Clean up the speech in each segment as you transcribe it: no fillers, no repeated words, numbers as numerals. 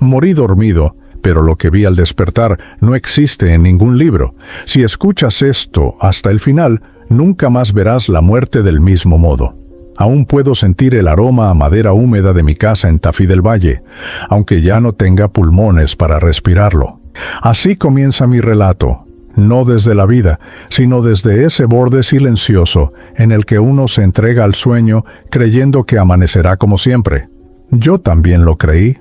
Morí dormido, pero lo que vi al despertar no existe en ningún libro. Si escuchas esto hasta el final, nunca más verás la muerte del mismo modo. Aún puedo sentir el aroma a madera húmeda de mi casa en Tafí del Valle, aunque ya no tenga pulmones para respirarlo. Así comienza mi relato, no desde la vida, sino desde ese borde silencioso en el que uno se entrega al sueño creyendo que amanecerá como siempre. Yo también lo creí.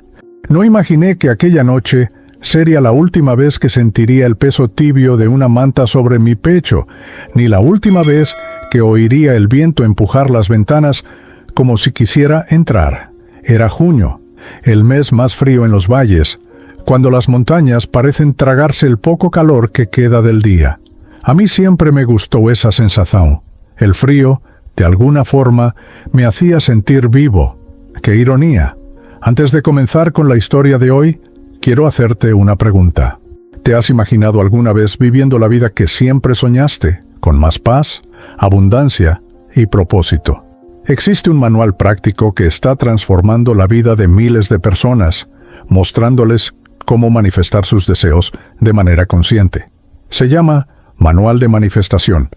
No imaginé que aquella noche sería la última vez que sentiría el peso tibio de una manta sobre mi pecho, ni la última vez que oiría el viento empujar las ventanas como si quisiera entrar. Era junio, el mes más frío en los valles, cuando las montañas parecen tragarse el poco calor que queda del día. A mí siempre me gustó esa sensación. El frío, de alguna forma, me hacía sentir vivo. ¡Qué ironía! Antes de comenzar con la historia de hoy, quiero hacerte una pregunta. ¿Te has imaginado alguna vez viviendo la vida que siempre soñaste, con más paz, abundancia y propósito? Existe un manual práctico que está transformando la vida de miles de personas, mostrándoles cómo manifestar sus deseos de manera consciente. Se llama Manual de Manifestación.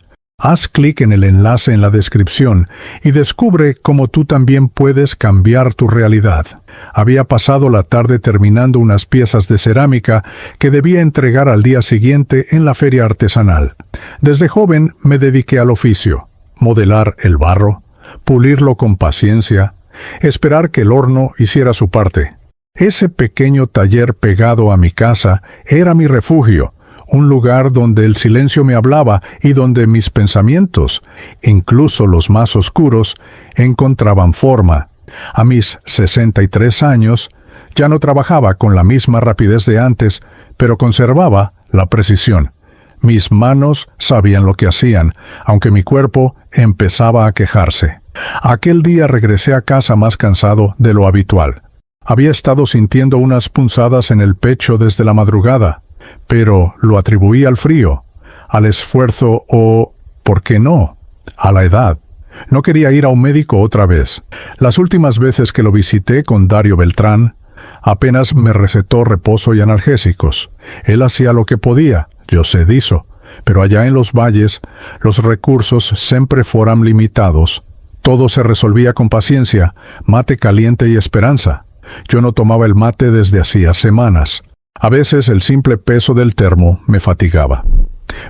Haz clic en el enlace en la descripción y descubre cómo tú también puedes cambiar tu realidad. Había pasado la tarde terminando unas piezas de cerámica que debía entregar al día siguiente en la feria artesanal. Desde joven me dediqué al oficio: modelar el barro, pulirlo con paciencia, esperar que el horno hiciera su parte. Ese pequeño taller pegado a mi casa era mi refugio, un lugar donde el silencio me hablaba y donde mis pensamientos, incluso los más oscuros, encontraban forma. A mis 63 años, ya no trabajaba con la misma rapidez de antes, pero conservaba la precisión. Mis manos sabían lo que hacían, aunque mi cuerpo empezaba a quejarse. Aquel día regresé a casa más cansado de lo habitual. Había estado sintiendo unas punzadas en el pecho desde la madrugada, pero lo atribuí al frío, al esfuerzo o, ¿por qué no?, a la edad. No quería ir a un médico otra vez. Las últimas veces que lo visité con Dario Beltrán, apenas me recetó reposo y analgésicos. Él hacía lo que podía, yo sé disso, pero allá en los valles los recursos siempre fueran limitados. Todo se resolvía con paciencia, mate caliente y esperanza. Yo no tomaba el mate desde hacía semanas. A veces el simple peso del termo me fatigaba.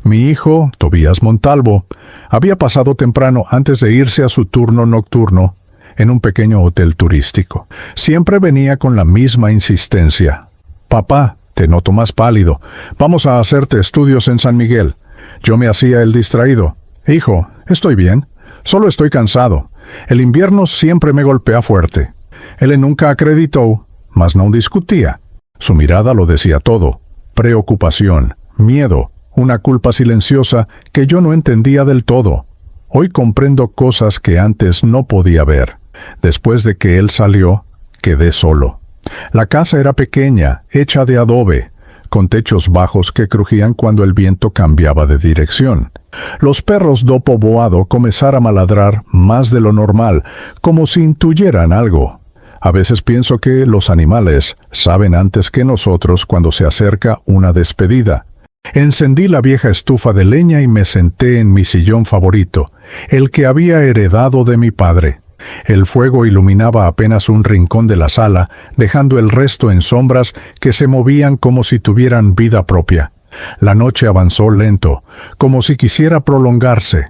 Mi hijo, Tobías Montalvo, había pasado temprano antes de irse a su turno nocturno en un pequeño hotel turístico. Siempre venía con la misma insistencia. «Papá, te noto más pálido. Vamos a hacerte estudios en San Miguel». Yo me hacía el distraído. «Hijo, estoy bien. Solo estoy cansado. El invierno siempre me golpea fuerte». Él nunca acreditó, mas no discutía. Su mirada lo decía todo: preocupación, miedo, una culpa silenciosa que yo no entendía del todo. Hoy comprendo cosas que antes no podía ver. Después de que él salió, quedé solo. La casa era pequeña, hecha de adobe, con techos bajos que crujían cuando el viento cambiaba de dirección. Los perros do povoado comenzaron a ladrar más de lo normal, como si intuyeran algo. A veces pienso que los animales saben antes que nosotros cuando se acerca una despedida. Encendí la vieja estufa de leña y me senté en mi sillón favorito, el que había heredado de mi padre. El fuego iluminaba apenas un rincón de la sala, dejando el resto en sombras que se movían como si tuvieran vida propia. La noche avanzó lento, como si quisiera prolongarse.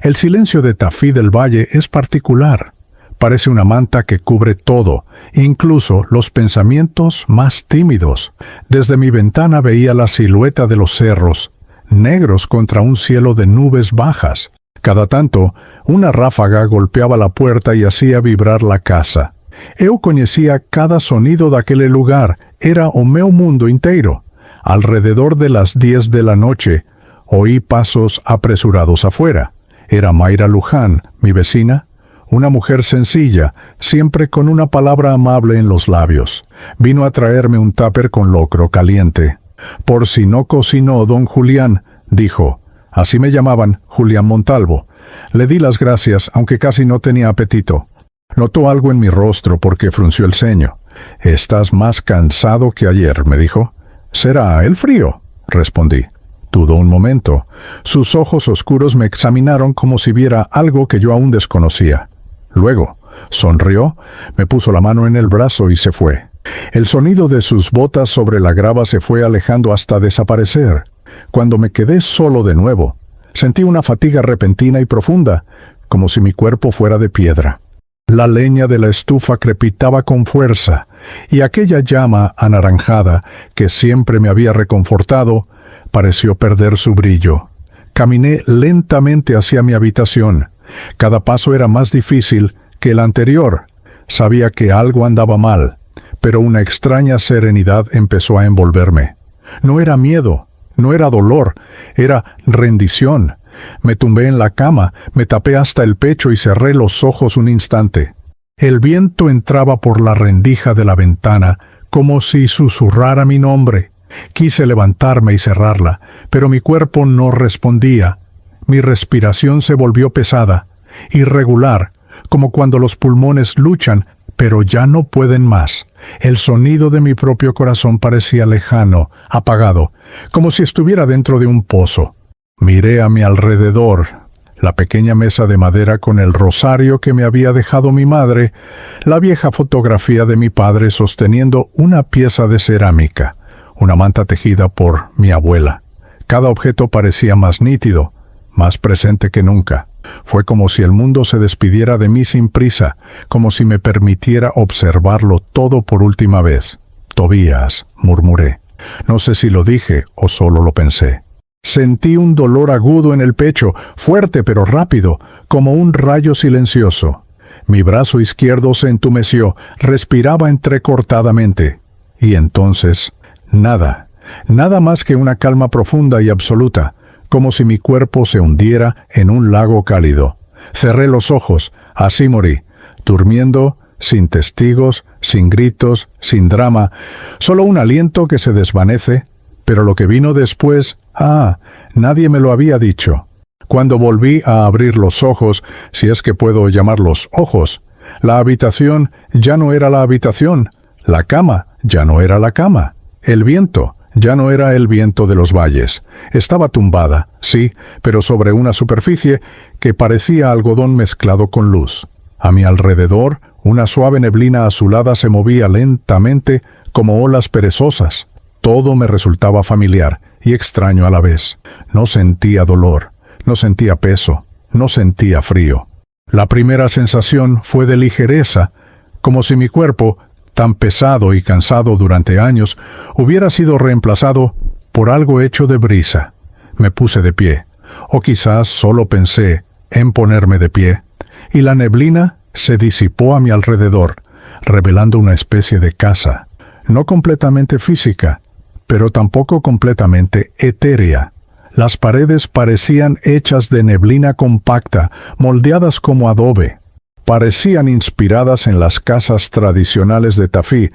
El silencio de Tafí del Valle es particular. Parece una manta que cubre todo, incluso los pensamientos más tímidos. Desde mi ventana veía la silueta de los cerros, negros contra un cielo de nubes bajas. Cada tanto, una ráfaga golpeaba la puerta y hacía vibrar la casa. Eu conocía cada sonido daquele lugar, era o meu mundo inteiro. Alrededor de las 10 de la noche, oí pasos apresurados afuera. Era Mayra Luján, mi vecina, una mujer sencilla, siempre con una palabra amable en los labios. Vino a traerme un tupper con locro caliente. «Por si no cocinó don Julián», dijo. Así me llamaban, Julián Montalvo. Le di las gracias, aunque casi no tenía apetito. Notó algo en mi rostro porque frunció el ceño. «Estás más cansado que ayer», me dijo. «¿Será el frío?», respondí. Dudó un momento. Sus ojos oscuros me examinaron como si viera algo que yo aún desconocía. Luego, sonrió, me puso la mano en el brazo y se fue. El sonido de sus botas sobre la grava se fue alejando hasta desaparecer. Cuando me quedé solo de nuevo, sentí una fatiga repentina y profunda, como si mi cuerpo fuera de piedra. La leña de la estufa crepitaba con fuerza, y aquella llama anaranjada, que siempre me había reconfortado, pareció perder su brillo. Caminé lentamente hacia mi habitación. Cada paso era más difícil que el anterior. Sabía que algo andaba mal, pero una extraña serenidad empezó a envolverme. No era miedo, no era dolor, era rendición. Me tumbé en la cama, me tapé hasta el pecho y cerré los ojos un instante. El viento entraba por la rendija de la ventana, como si susurrara mi nombre. Quise levantarme y cerrarla, pero mi cuerpo no respondía. Mi respiración se volvió pesada, irregular, como cuando los pulmones luchan, pero ya no pueden más. El sonido de mi propio corazón parecía lejano, apagado, como si estuviera dentro de un pozo. Miré a mi alrededor. La pequeña mesa de madera con el rosario que me había dejado mi madre, la vieja fotografía de mi padre sosteniendo una pieza de cerámica, una manta tejida por mi abuela. Cada objeto parecía más nítido, más presente que nunca. Fue como si el mundo se despidiera de mí sin prisa, como si me permitiera observarlo todo por última vez. «Tobías», murmuré. No sé si lo dije o solo lo pensé. Sentí un dolor agudo en el pecho, fuerte pero rápido, como un rayo silencioso. Mi brazo izquierdo se entumeció, respiraba entrecortadamente. Y entonces, nada más que una calma profunda y absoluta, como si mi cuerpo se hundiera en un lago cálido. Cerré los ojos, así morí, durmiendo, sin testigos, sin gritos, sin drama, solo un aliento que se desvanece, pero lo que vino después, nadie me lo había dicho. Cuando volví a abrir los ojos, si es que puedo llamarlos ojos, la habitación ya no era la habitación, la cama ya no era la cama, el viento ya no era el viento de los valles. Estaba tumbada, sí, pero sobre una superficie que parecía algodón mezclado con luz. A mi alrededor, una suave neblina azulada se movía lentamente como olas perezosas. Todo me resultaba familiar y extraño a la vez. No sentía dolor, no sentía peso, no sentía frío. La primera sensación fue de ligereza, como si mi cuerpo, tan pesado y cansado durante años, hubiera sido reemplazado por algo hecho de brisa. Me puse de pie, o quizás solo pensé en ponerme de pie, y la neblina se disipó a mi alrededor, revelando una especie de casa, no completamente física, pero tampoco completamente etérea. Las paredes parecían hechas de neblina compacta, moldeadas como adobe. Parecían inspiradas en las casas tradicionales de Tafí,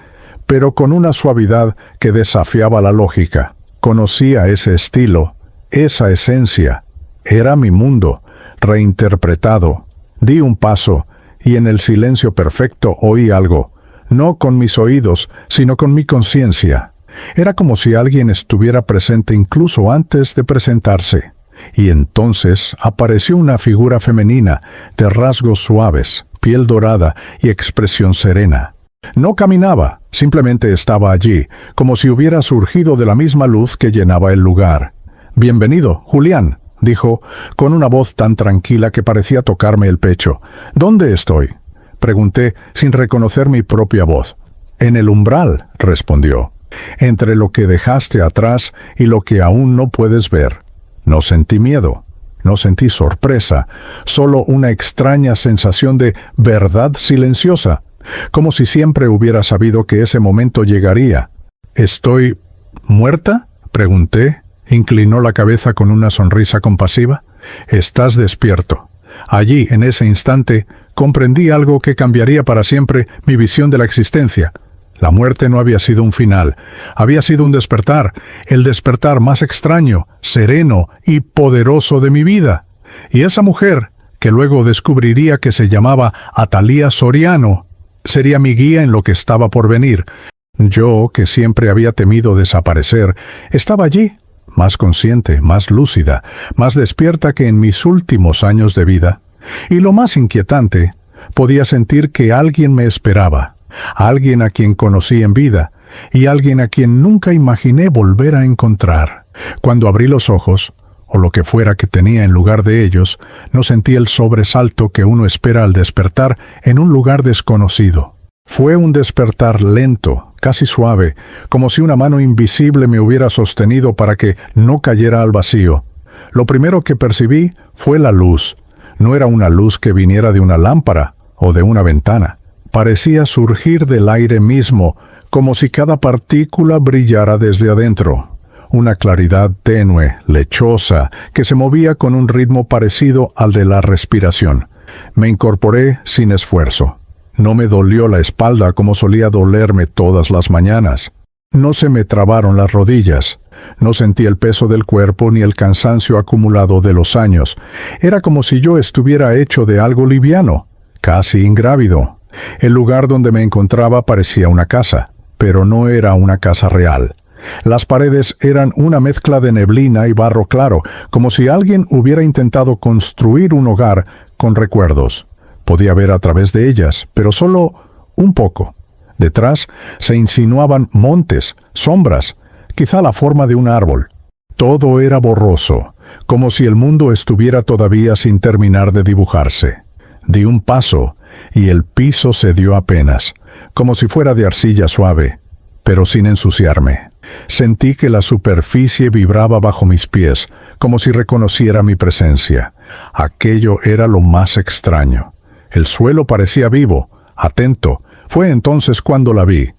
pero con una suavidad que desafiaba la lógica. Conocía ese estilo, esa esencia. Era mi mundo, reinterpretado. Di un paso, y en el silencio perfecto oí algo, no con mis oídos, sino con mi conciencia. Era como si alguien estuviera presente incluso antes de presentarse. Y entonces apareció una figura femenina, de rasgos suaves, piel dorada y expresión serena. No caminaba, simplemente estaba allí, como si hubiera surgido de la misma luz que llenaba el lugar. «Bienvenido, Julián», dijo, con una voz tan tranquila que parecía tocarme el pecho. «¿Dónde estoy?», pregunté, sin reconocer mi propia voz. «En el umbral», respondió, «entre lo que dejaste atrás y lo que aún no puedes ver». No sentí miedo, no sentí sorpresa, solo una extraña sensación de verdad silenciosa, como si siempre hubiera sabido que ese momento llegaría. «¿Estoy muerta?», pregunté. Inclinó la cabeza con una sonrisa compasiva. «Estás despierto». Allí, en ese instante, comprendí algo que cambiaría para siempre mi visión de la existencia. La muerte no había sido un final, había sido un despertar, el despertar más extraño, sereno y poderoso de mi vida. Y esa mujer, que luego descubriría que se llamaba Atalía Soriano, Sería mi guía en lo que estaba por venir. Yo, que siempre había temido desaparecer, estaba allí, más consciente, más lúcida, más despierta que en mis últimos años de vida. Y lo más inquietante, podía sentir que alguien me esperaba, alguien a quien conocí en vida, y alguien a quien nunca imaginé volver a encontrar. Cuando abrí los ojos, o lo que fuera que tenía en lugar de ellos, no sentí el sobresalto que uno espera al despertar en un lugar desconocido. Fue un despertar lento, casi suave, como si una mano invisible me hubiera sostenido para que no cayera al vacío. Lo primero que percibí fue la luz. No era una luz que viniera de una lámpara o de una ventana. Parecía surgir del aire mismo, como si cada partícula brillara desde adentro. Una claridad tenue, lechosa, que se movía con un ritmo parecido al de la respiración. Me incorporé sin esfuerzo. No me dolió la espalda como solía dolerme todas las mañanas. No se me trabaron las rodillas. No sentí el peso del cuerpo ni el cansancio acumulado de los años. Era como si yo estuviera hecho de algo liviano, casi ingrávido. El lugar donde me encontraba parecía una casa, pero no era una casa real. Las paredes eran una mezcla de neblina y barro claro, como si alguien hubiera intentado construir un hogar con recuerdos. Podía ver a través de ellas, pero solo un poco. Detrás se insinuaban montes, sombras, quizá la forma de un árbol. Todo era borroso, como si el mundo estuviera todavía sin terminar de dibujarse. Di un paso, y el piso cedió apenas, como si fuera de arcilla suave, pero sin ensuciarme. Sentí que la superficie vibraba bajo mis pies, como si reconociera mi presencia. Aquello era lo más extraño. El suelo parecía vivo, atento. Fue entonces cuando la vi.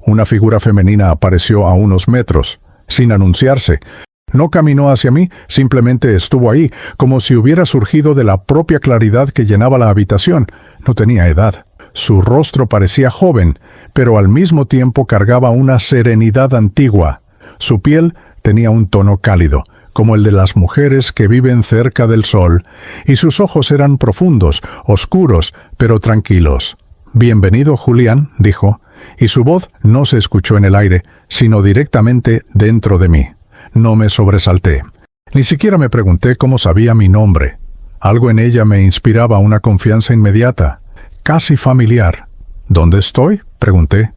Una figura femenina apareció a unos metros, sin anunciarse. No caminó hacia mí, simplemente estuvo ahí, como si hubiera surgido de la propia claridad que llenaba la habitación. No tenía edad. Su rostro parecía joven, pero al mismo tiempo cargaba una serenidad antigua. Su piel tenía un tono cálido, como el de las mujeres que viven cerca del sol, y sus ojos eran profundos, oscuros, pero tranquilos. «Bienvenido, Julián», dijo, y su voz no se escuchó en el aire, sino directamente dentro de mí. No me sobresalté. Ni siquiera me pregunté cómo sabía mi nombre. Algo en ella me inspiraba una confianza inmediata, casi familiar. «¿Dónde estoy?», pregunté.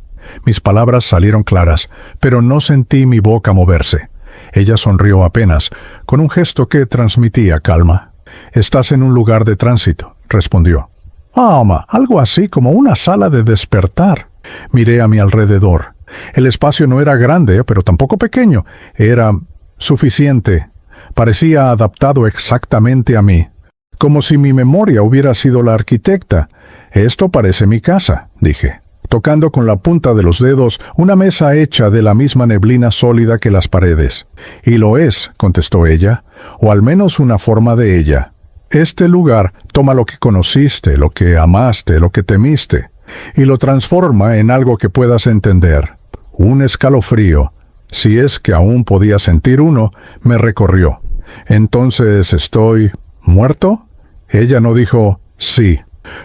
Mis palabras salieron claras, pero no sentí mi boca moverse. Ella sonrió apenas, con un gesto que transmitía calma. «Estás en un lugar de tránsito», respondió. Algo así como una sala de despertar». Miré a mi alrededor. El espacio no era grande, pero tampoco pequeño. Era suficiente. Parecía adaptado exactamente a mí. Como si mi memoria hubiera sido la arquitecta. «Esto parece mi casa», dije, tocando con la punta de los dedos una mesa hecha de la misma neblina sólida que las paredes. «Y lo es», contestó ella, «o al menos una forma de ella. Este lugar toma lo que conociste, lo que amaste, lo que temiste, y lo transforma en algo que puedas entender». Un escalofrío, si es que aún podía sentir uno, me recorrió. «¿Entonces estoy muerto?». Ella no dijo «sí».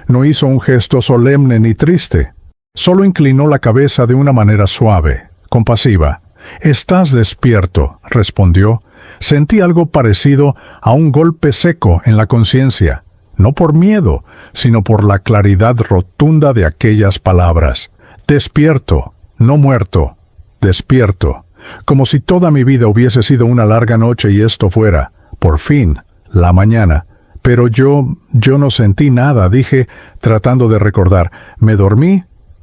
No hizo un gesto solemne ni triste. Solo inclinó la cabeza de una manera suave, compasiva. «Estás despierto», respondió. Sentí algo parecido a un golpe seco en la conciencia, no por miedo, sino por la claridad rotunda de aquellas palabras. «Despierto, no muerto, despierto», como si toda mi vida hubiese sido una larga noche y esto fuera, por fin, la mañana. Pero yo no sentí nada, dije, tratando de recordar. «Me dormí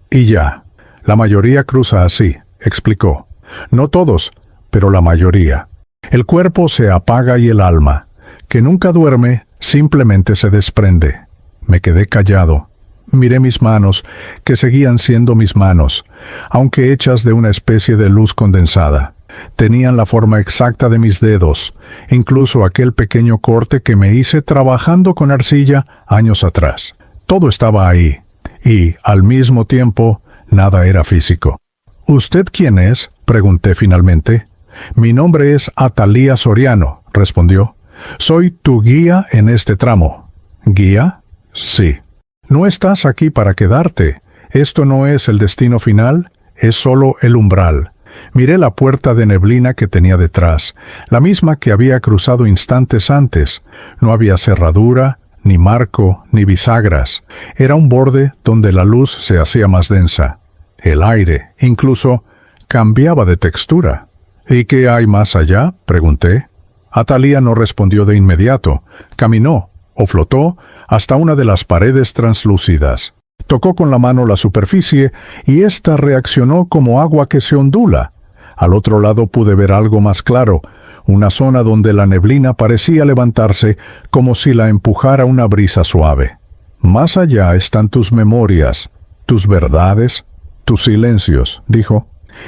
y ya». «La mayoría cruza así», explicó. «No todos, pero la mayoría. El cuerpo se apaga y el alma, que nunca duerme, simplemente se desprende». Me quedé callado. Miré mis manos, que seguían siendo mis manos, aunque hechas de una especie de luz condensada. Tenían la forma exacta de mis dedos, incluso aquel pequeño corte que me hice trabajando con arcilla años atrás. Todo estaba ahí, y, al mismo tiempo, nada era físico. «¿Usted quién es?», pregunté finalmente. «Mi nombre es Atalía Soriano», respondió. «Soy tu guía en este tramo». «¿Guía?». «Sí». «No estás aquí para quedarte. Esto no es el destino final, es solo el umbral. Miré la puerta de neblina que tenía detrás, la misma que había cruzado instantes antes. No había cerradura, ni marco, ni bisagras. Era un borde donde la luz se hacía más densa. El aire, incluso, cambiaba de textura. ¿Y qué hay más allá?, pregunté. Atalía no respondió de inmediato. Caminó, o flotó, hasta una de las paredes translúcidas. Tocó con la mano la superficie y ésta reaccionó como agua que se ondula. Al otro lado pude ver algo más claro, una zona donde la neblina parecía levantarse como si la empujara una brisa suave. Más allá están tus memorias, tus verdades, tus silencios, dijo,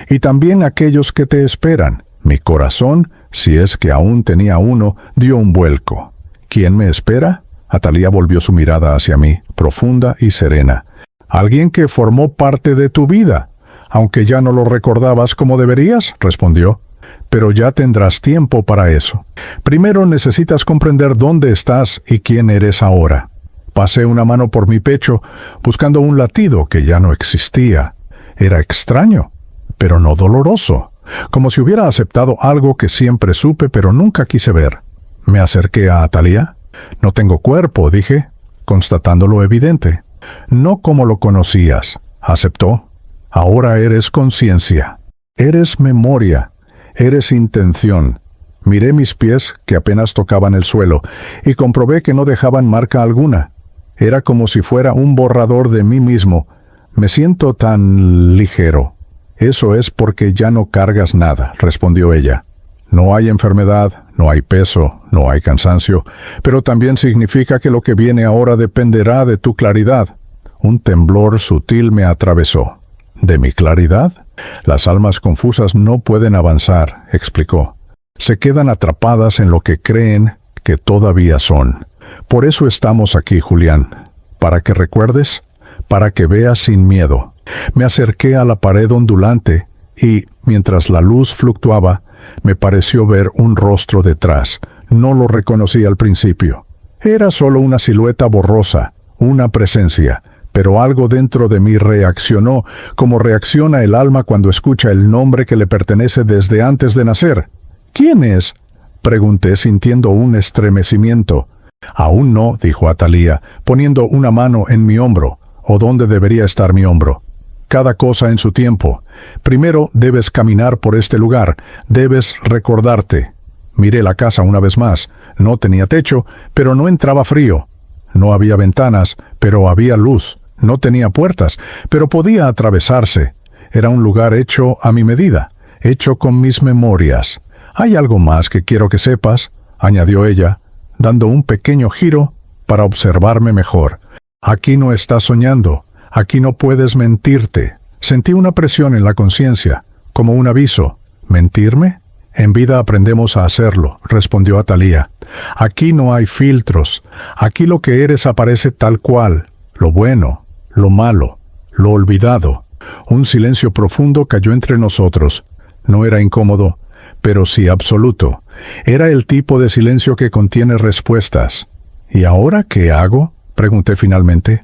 y también aquellos que te esperan. Mi corazón, si es que aún tenía uno, dio un vuelco. ¿Quién me espera? Atalía volvió su mirada hacia mí, profunda y serena. Alguien que formó parte de tu vida, aunque ya no lo recordabas como deberías, respondió. Pero ya tendrás tiempo para eso. Primero necesitas comprender dónde estás y quién eres ahora. Pasé una mano por mi pecho, buscando un latido que ya no existía. Era extraño, pero no doloroso, como si hubiera aceptado algo que siempre supe pero nunca quise ver. Me acerqué a Atalía. No tengo cuerpo, dije, constatando lo evidente. No como lo conocías, aceptó. Ahora eres conciencia. Eres memoria. Eres intención. Miré mis pies, que apenas tocaban el suelo, y comprobé que no dejaban marca alguna. Era como si fuera un borrador de mí mismo. Me siento tan ligero. Eso es porque ya no cargas nada, respondió ella. No hay enfermedad, no hay peso, no hay cansancio, pero también significa que lo que viene ahora dependerá de tu claridad. Un temblor sutil me atravesó. ¿De mi claridad? Las almas confusas no pueden avanzar, explicó. Se quedan atrapadas en lo que creen que todavía son. Por eso estamos aquí, Julián. Para que recuerdes, para que veas sin miedo. Me acerqué a la pared ondulante y, mientras la luz fluctuaba, me pareció ver un rostro detrás. No lo reconocí al principio. Era solo una silueta borrosa, una presencia, pero algo dentro de mí reaccionó, como reacciona el alma cuando escucha el nombre que le pertenece desde antes de nacer. ¿Quién es?, pregunté sintiendo un estremecimiento. Aún no, dijo Atalía, poniendo una mano en mi hombro, o donde debería estar mi hombro. Cada cosa en su tiempo. Primero debes caminar por este lugar, debes recordarte. Miré la casa una vez más. No tenía techo, pero no entraba frío. No había ventanas, pero había luz. No tenía puertas, pero podía atravesarse. Era un lugar hecho a mi medida, hecho con mis memorias. Hay algo más que quiero que sepas, añadió ella, dando un pequeño giro para observarme mejor. Aquí no estás soñando, aquí no puedes mentirte. Sentí una presión en la conciencia, como un aviso. ¿Mentirme? En vida aprendemos a hacerlo, respondió Atalía. Aquí no hay filtros, aquí lo que eres aparece tal cual, lo bueno, lo malo, lo olvidado. Un silencio profundo cayó entre nosotros. No era incómodo, pero sí absoluto. Era el tipo de silencio que contiene respuestas. ¿Y ahora qué hago?, pregunté finalmente.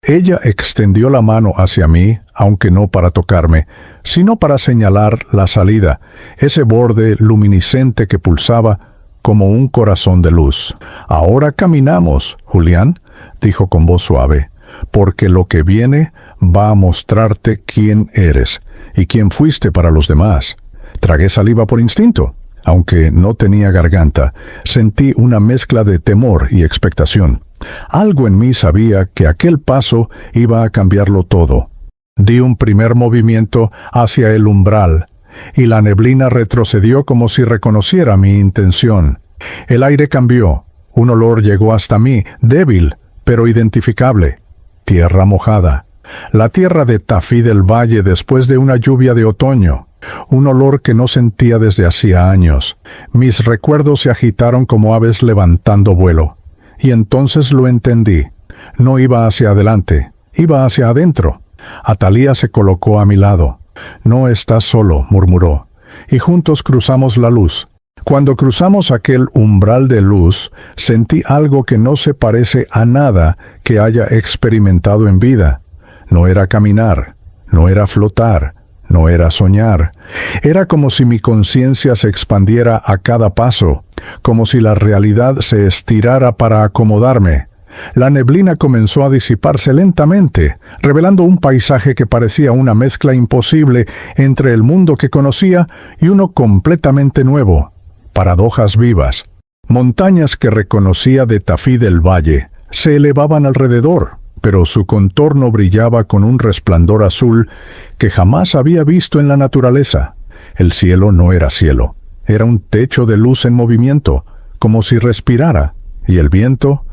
Ella extendió la mano hacia mí, aunque no para tocarme, sino para señalar la salida, ese borde luminiscente que pulsaba como un corazón de luz. Ahora caminamos, Julián, dijo con voz suave, porque lo que viene va a mostrarte quién eres y quién fuiste para los demás. Tragué saliva por instinto. Aunque no tenía garganta, sentí una mezcla de temor y expectación. Algo en mí sabía que aquel paso iba a cambiarlo todo. Di un primer movimiento hacia el umbral, y la neblina retrocedió como si reconociera mi intención. El aire cambió. Un olor llegó hasta mí, débil, pero identificable. Tierra mojada. La tierra de Tafí del Valle después de una lluvia de otoño. Un olor que no sentía desde hacía años. Mis recuerdos se agitaron como aves levantando vuelo. Y entonces lo entendí. No iba hacia adelante, iba hacia adentro. Atalía se colocó a mi lado. «No estás solo», murmuró. Y juntos cruzamos la luz. Cuando cruzamos aquel umbral de luz, sentí algo que no se parece a nada que haya experimentado en vida. No era caminar, no era flotar, no era soñar. Era como si mi conciencia se expandiera a cada paso, como si la realidad se estirara para acomodarme. La neblina comenzó a disiparse lentamente, revelando un paisaje que parecía una mezcla imposible entre el mundo que conocía y uno completamente nuevo. Paradojas vivas. Montañas que reconocía de Tafí del Valle se elevaban alrededor, pero su contorno brillaba con un resplandor azul que jamás había visto en la naturaleza. El cielo no era cielo, era un techo de luz en movimiento, como si respirara. Y el viento,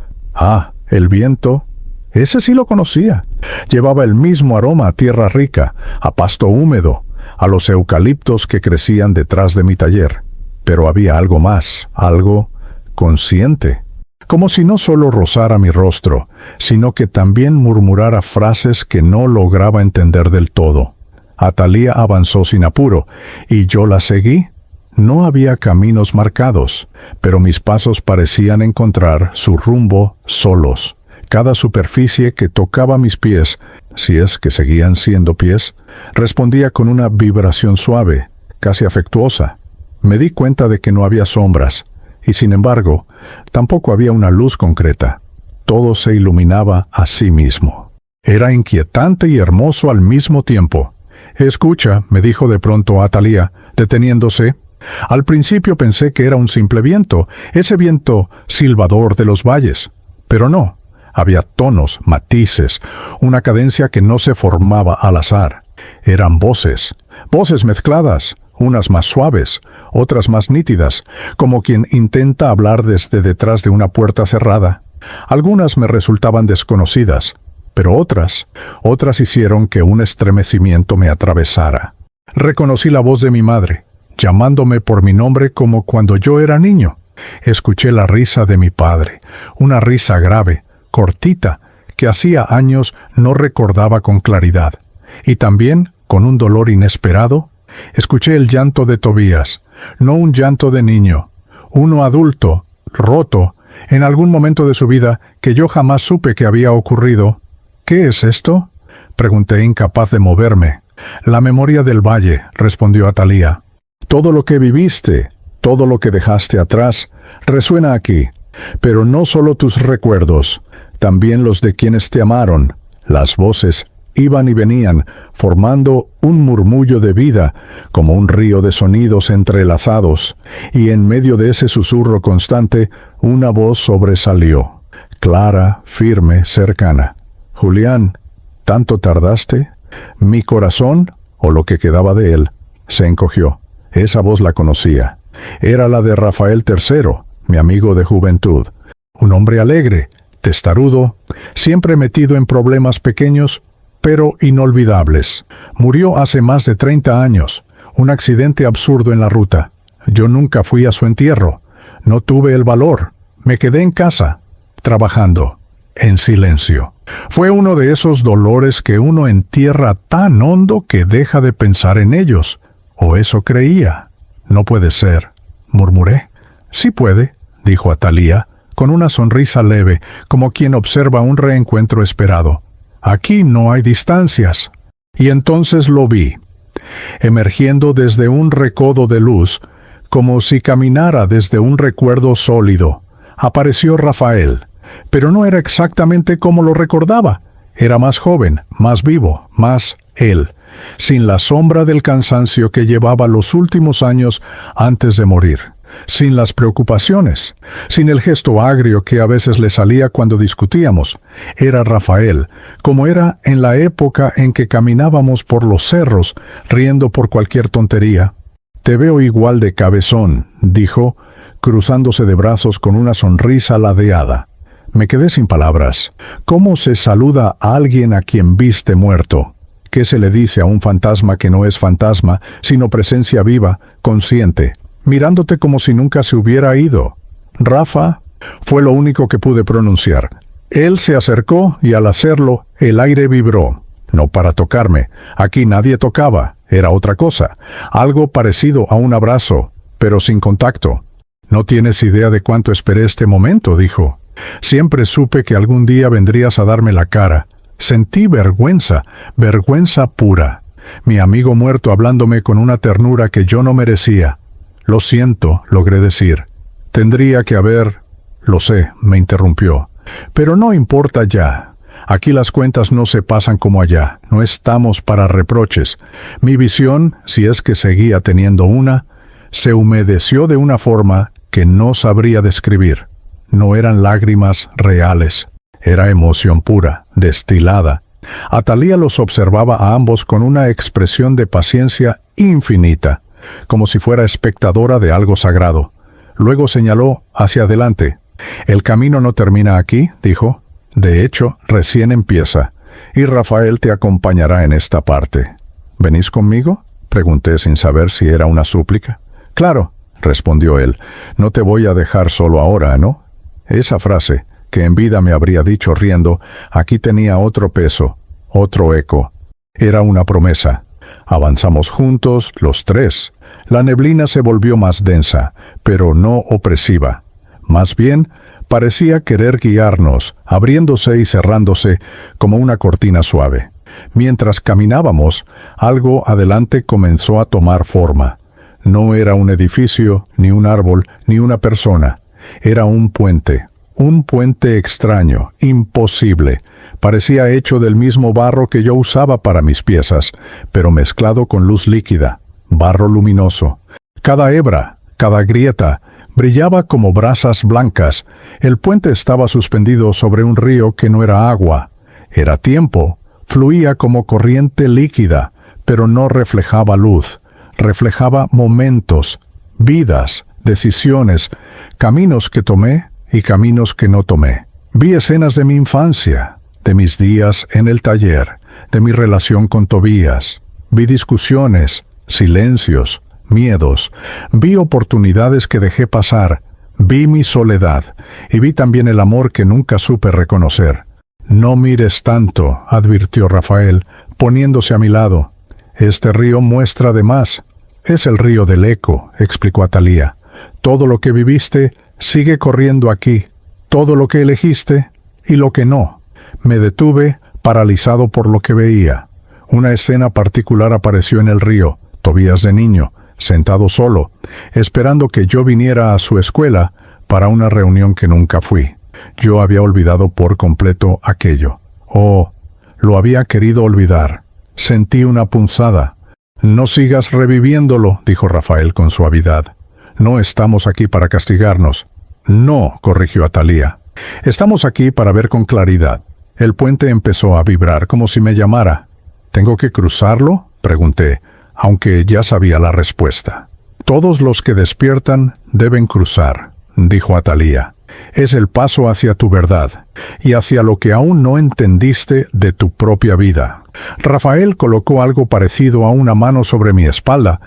el viento, ese sí lo conocía. Llevaba el mismo aroma a tierra rica, a pasto húmedo, a los eucaliptos que crecían detrás de mi taller. Pero había algo más, algo consciente. Como si no solo rozara mi rostro, sino que también murmurara frases que no lograba entender del todo. Atalía avanzó sin apuro, y yo la seguí. No había caminos marcados, pero mis pasos parecían encontrar su rumbo solos. Cada superficie que tocaba mis pies, si es que seguían siendo pies, respondía con una vibración suave, casi afectuosa. Me di cuenta de que no había sombras, y sin embargo, tampoco había una luz concreta. Todo se iluminaba a sí mismo. Era inquietante y hermoso al mismo tiempo. «Escucha», me dijo de pronto Atalía, deteniéndose. Al principio pensé que era un simple viento, ese viento silbador de los valles. Pero no, había tonos, matices, una cadencia que no se formaba al azar. Eran voces, voces mezcladas, unas más suaves, otras más nítidas, como quien intenta hablar desde detrás de una puerta cerrada. Algunas me resultaban desconocidas, pero otras hicieron que un estremecimiento me atravesara. Reconocí la voz de mi madre, llamándome por mi nombre como cuando yo era niño. Escuché la risa de mi padre, una risa grave, cortita, que hacía años no recordaba con claridad. Y también, con un dolor inesperado, escuché el llanto de Tobías, no un llanto de niño, uno adulto, roto, en algún momento de su vida que yo jamás supe que había ocurrido. «¿Qué es esto?», pregunté, incapaz de moverme. «La memoria del valle», respondió Atalía. «Todo lo que viviste, todo lo que dejaste atrás, resuena aquí, pero no solo tus recuerdos, también los de quienes te amaron». Las voces iban y venían, formando un murmullo de vida, como un río de sonidos entrelazados, y en medio de ese susurro constante, una voz sobresalió, clara, firme, cercana. «Julián, ¿tanto tardaste?». Mi corazón, o lo que quedaba de él, se encogió. Esa voz la conocía. Era la de Rafael III, mi amigo de juventud. Un hombre alegre, testarudo, siempre metido en problemas pequeños, pero inolvidables. Murió hace más de 30 años, un accidente absurdo en la ruta. Yo nunca fui a su entierro. No tuve el valor. Me quedé en casa, trabajando, en silencio. Fue uno de esos dolores que uno entierra tan hondo que deja de pensar en ellos. O eso creía. «No puede ser», murmuré. «Sí puede», dijo Atalía, con una sonrisa leve, como quien observa un reencuentro esperado. «Aquí no hay distancias». Y entonces lo vi, emergiendo desde un recodo de luz, como si caminara desde un recuerdo sólido. Apareció Rafael, pero no era exactamente como lo recordaba. Era más joven, más vivo, más él, sin la sombra del cansancio que llevaba los últimos años antes de morir, sin las preocupaciones, sin el gesto agrio que a veces le salía cuando discutíamos. Era Rafael, como era en la época en que caminábamos por los cerros, riendo por cualquier tontería. «Te veo igual de cabezón», dijo, cruzándose de brazos con una sonrisa ladeada. Me quedé sin palabras. ¿Cómo se saluda a alguien a quien viste muerto? ¿Qué se le dice a un fantasma que no es fantasma, sino presencia viva, consciente, mirándote como si nunca se hubiera ido? «Rafa», fue lo único que pude pronunciar. Él se acercó y al hacerlo, el aire vibró. No para tocarme. Aquí nadie tocaba. Era otra cosa. Algo parecido a un abrazo, pero sin contacto. «No tienes idea de cuánto esperé este momento», dijo. «Siempre supe que algún día vendrías a darme la cara. Sentí vergüenza, vergüenza pura. Mi amigo muerto hablándome con una ternura que yo no merecía. Lo siento, logré decir. Tendría que haber... Lo sé, me interrumpió. Pero no importa ya. Aquí las cuentas no se pasan como allá. No estamos para reproches. Mi visión, si es que seguía teniendo una, se humedeció de una forma que no sabría describir. No eran lágrimas reales. Era emoción pura, destilada. Atalía los observaba a ambos con una expresión de paciencia infinita, como si fuera espectadora de algo sagrado. Luego señaló hacia adelante. «El camino no termina aquí», dijo. «De hecho, recién empieza, y Rafael te acompañará en esta parte». «¿Venís conmigo?», pregunté sin saber si era una súplica. «Claro», respondió él. «No te voy a dejar solo ahora, ¿no?». Esa frase, que en vida me habría dicho riendo, aquí tenía otro peso, otro eco. Era una promesa. Avanzamos juntos, los tres. La neblina se volvió más densa, pero no opresiva. Más bien, parecía querer guiarnos, abriéndose y cerrándose como una cortina suave. Mientras caminábamos, algo adelante comenzó a tomar forma. No era un edificio, ni un árbol, ni una persona. Era un puente extraño, imposible. Parecía hecho del mismo barro que yo usaba para mis piezas, pero mezclado con luz líquida, barro luminoso. Cada hebra, cada grieta, brillaba como brasas blancas. El puente estaba suspendido sobre un río que no era agua. Era tiempo. Fluía como corriente líquida, pero no reflejaba luz. Reflejaba momentos, vidas, decisiones, caminos que tomé y caminos que no tomé. Vi escenas de mi infancia, de mis días en el taller, de mi relación con Tobías. Vi discusiones, silencios, miedos. Vi oportunidades que dejé pasar. Vi mi soledad y vi también el amor que nunca supe reconocer. «No mires tanto», advirtió Rafael, poniéndose a mi lado. «Este río muestra de más». «Es el río del eco», explicó Atalía. «Todo lo que viviste sigue corriendo aquí, todo lo que elegiste y lo que no». Me detuve, paralizado por lo que veía. Una escena particular apareció en el río, Tobías de niño, sentado solo, esperando que yo viniera a su escuela para una reunión que nunca fui. Yo había olvidado por completo aquello. Oh, lo había querido olvidar. Sentí una punzada. «No sigas reviviéndolo», dijo Rafael con suavidad. «No estamos aquí para castigarnos». «No», corrigió Atalía. «Estamos aquí para ver con claridad». El puente empezó a vibrar como si me llamara. «¿Tengo que cruzarlo?», pregunté, aunque ya sabía la respuesta. «Todos los que despiertan deben cruzar», dijo Atalía. «Es el paso hacia tu verdad, y hacia lo que aún no entendiste de tu propia vida». Rafael colocó algo parecido a una mano sobre mi espalda,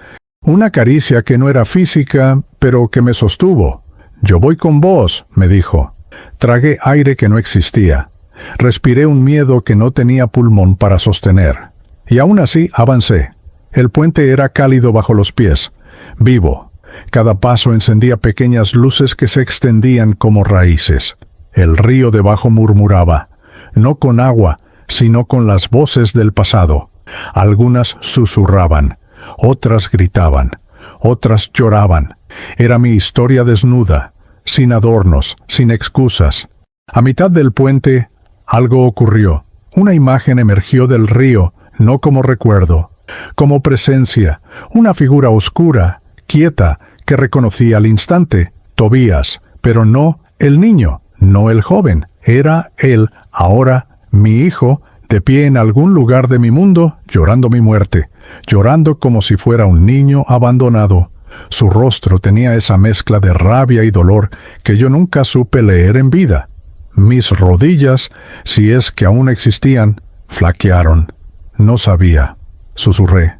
una caricia que no era física, pero que me sostuvo. «Yo voy con vos», me dijo. Tragué aire que no existía. Respiré un miedo que no tenía pulmón para sostener. Y aún así avancé. El puente era cálido bajo los pies, vivo. Cada paso encendía pequeñas luces que se extendían como raíces. El río debajo murmuraba, no con agua, sino con las voces del pasado. Algunas susurraban, otras gritaban, otras lloraban. Era mi historia desnuda, sin adornos, sin excusas. A mitad del puente, algo ocurrió. Una imagen emergió del río, no como recuerdo, como presencia, una figura oscura, quieta, que reconocí al instante, Tobías, pero no el niño, no el joven. Era él, ahora, mi hijo, de pie en algún lugar de mi mundo, llorando mi muerte, llorando como si fuera un niño abandonado. Su rostro tenía esa mezcla de rabia y dolor que yo nunca supe leer en vida. Mis rodillas, si es que aún existían, flaquearon. No sabía. Susurré.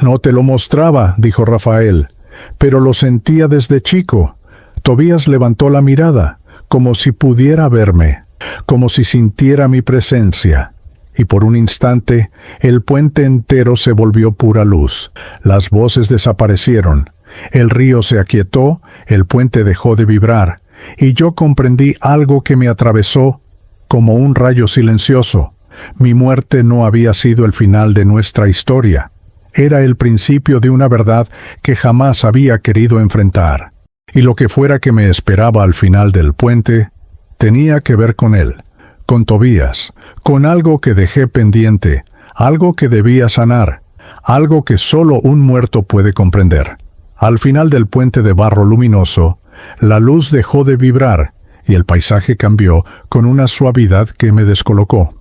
«No te lo mostraba», dijo Rafael, «pero lo sentía desde chico». Tobías levantó la mirada, como si pudiera verme, como si sintiera mi presencia. Y por un instante, el puente entero se volvió pura luz. Las voces desaparecieron. El río se aquietó, el puente dejó de vibrar, y yo comprendí algo que me atravesó como un rayo silencioso. Mi muerte no había sido el final de nuestra historia. Era el principio de una verdad que jamás había querido enfrentar. Y lo que fuera que me esperaba al final del puente, tenía que ver con él, con Tobías, con algo que dejé pendiente, algo que debía sanar, algo que solo un muerto puede comprender. Al final del puente de barro luminoso, la luz dejó de vibrar y el paisaje cambió con una suavidad que me descolocó.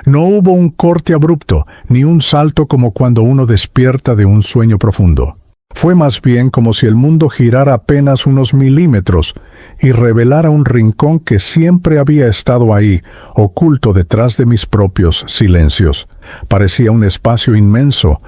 No hubo un corte abrupto, ni un salto como cuando uno despierta de un sueño profundo. Fue más bien como si el mundo girara apenas unos milímetros y revelara un rincón que siempre había estado ahí, oculto detrás de mis propios silencios. Parecía un espacio inmenso,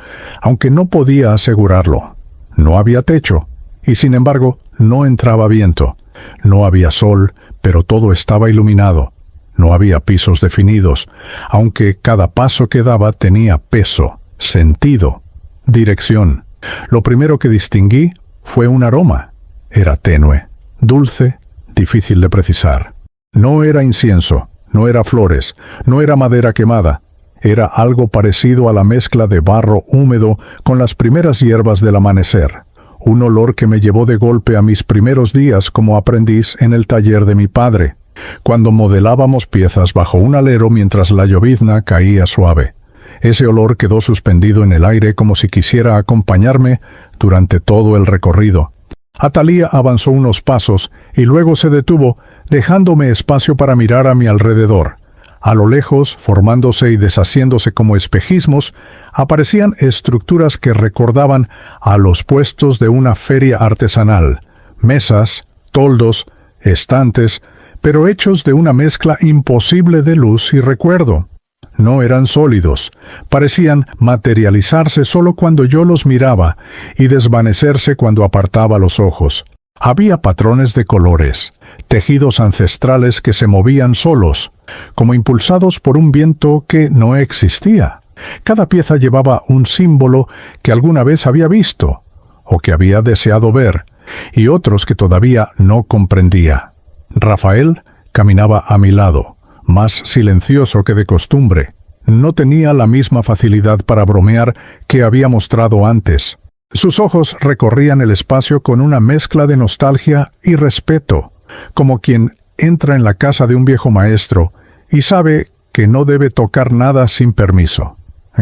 aunque no podía asegurarlo. No había techo, y sin embargo no entraba viento. No había sol, pero todo estaba iluminado. No había pisos definidos, aunque cada paso que daba tenía peso, sentido, dirección. Lo primero que distinguí fue un aroma. Era tenue, dulce, difícil de precisar. No era incienso, no era flores, no era madera quemada. Era algo parecido a la mezcla de barro húmedo con las primeras hierbas del amanecer. Un olor que me llevó de golpe a mis primeros días como aprendiz en el taller de mi padre, cuando modelábamos piezas bajo un alero mientras la llovizna caía suave. Ese olor quedó suspendido en el aire como si quisiera acompañarme durante todo el recorrido. Atalía avanzó unos pasos y luego se detuvo, dejándome espacio para mirar a mi alrededor. A lo lejos, formándose y deshaciéndose como espejismos, aparecían estructuras que recordaban a los puestos de una feria artesanal, mesas, toldos, estantes, pero hechos de una mezcla imposible de luz y recuerdo. No eran sólidos, parecían materializarse solo cuando yo los miraba y desvanecerse cuando apartaba los ojos. Había patrones de colores, tejidos ancestrales que se movían solos, como impulsados por un viento que no existía. Cada pieza llevaba un símbolo que alguna vez había visto, o que había deseado ver, y otros que todavía no comprendía. Rafael caminaba a mi lado, más silencioso que de costumbre. No tenía la misma facilidad para bromear que había mostrado antes. Sus ojos recorrían el espacio con una mezcla de nostalgia y respeto, como quien entra en la casa de un viejo maestro y sabe que no debe tocar nada sin permiso.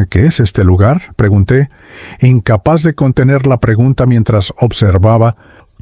¿Qué es este lugar?, pregunté, incapaz de contener la pregunta mientras observaba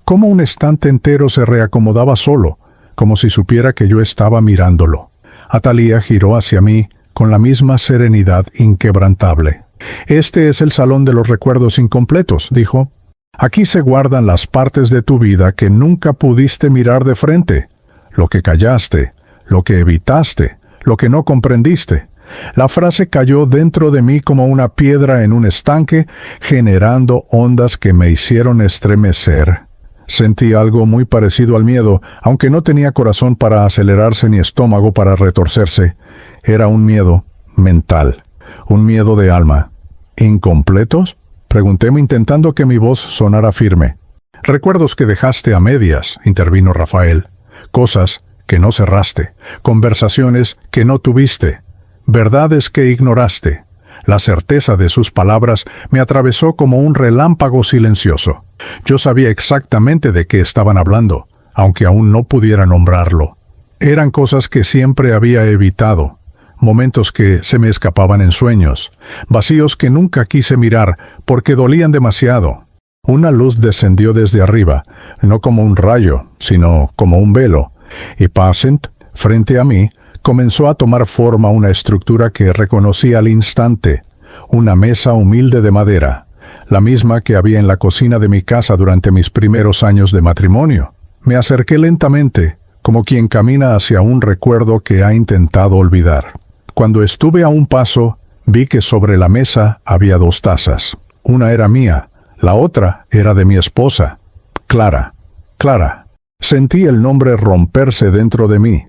cómo un estante entero se reacomodaba solo, como si supiera que yo estaba mirándolo. Atalía giró hacia mí con la misma serenidad inquebrantable. «Este es el salón de los recuerdos incompletos», dijo. «Aquí se guardan las partes de tu vida que nunca pudiste mirar de frente, lo que callaste, lo que evitaste, lo que no comprendiste». La frase cayó dentro de mí como una piedra en un estanque, generando ondas que me hicieron estremecer. Sentí algo muy parecido al miedo, aunque no tenía corazón para acelerarse ni estómago para retorcerse. Era un miedo mental, un miedo de alma. ¿Incompletos?, preguntéme intentando que mi voz sonara firme. «Recuerdos que dejaste a medias», intervino Rafael. «Cosas que no cerraste, conversaciones que no tuviste, verdades que ignoraste». La certeza de sus palabras me atravesó como un relámpago silencioso. Yo sabía exactamente de qué estaban hablando, aunque aún no pudiera nombrarlo. Eran cosas que siempre había evitado, momentos que se me escapaban en sueños, vacíos que nunca quise mirar porque dolían demasiado. Una luz descendió desde arriba, no como un rayo, sino como un velo, y Passant, frente a mí, comenzó a tomar forma una estructura que reconocí al instante, una mesa humilde de madera, la misma que había en la cocina de mi casa durante mis primeros años de matrimonio. Me acerqué lentamente, como quien camina hacia un recuerdo que ha intentado olvidar. Cuando estuve a un paso, vi que sobre la mesa había 2 tazas. Una era mía, la otra era de mi esposa, Clara. Clara. Sentí el nombre romperse dentro de mí.